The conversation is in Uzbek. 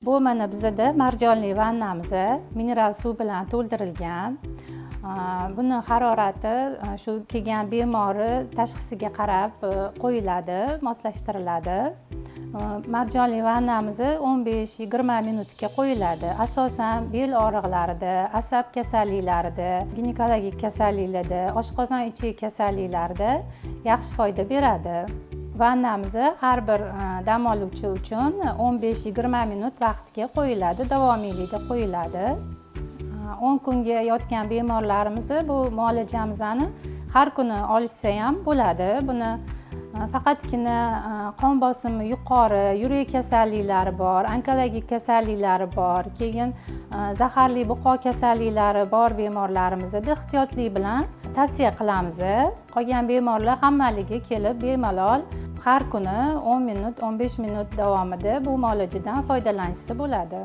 Bu mana bizada marjonli vannamiz mineral suv bilan to'ldirilgan. Buni harorati shu kelgan bemori tashxisiga qarab qo'yiladi, moslashtiriladi. Marjonli vannamiz 15-20 minutga qo'yiladi. Asosan bel og'riqlarida, asab kasalliklarida, ginekologik kasalliklarda, oshqozon ichi kasalliklarida yaxshi foyda beradi. Vannamiz har bir dam oluvchi uchun 15-20 minut vaqtga qo'yiladi, davomiylikda qo'yiladi. 10 kunga yotgan bemorlarimiz bu muolajamizni har kuni olishsa ham bo'ladi. Buni faqatgina qon bosimi yuqori, yurak kasalliklari bor, onkologik kasalliklari bor, keyin zaharli buqo kasalliklari bor bemorlarimizda ehtiyotlik bilan tavsiya qilamiz. Qolgan bemorlar hammaligi kelib bemalol har kuni 10 minut, 15 minut davomida bu muolajadan foydalanishsa bo'ladi.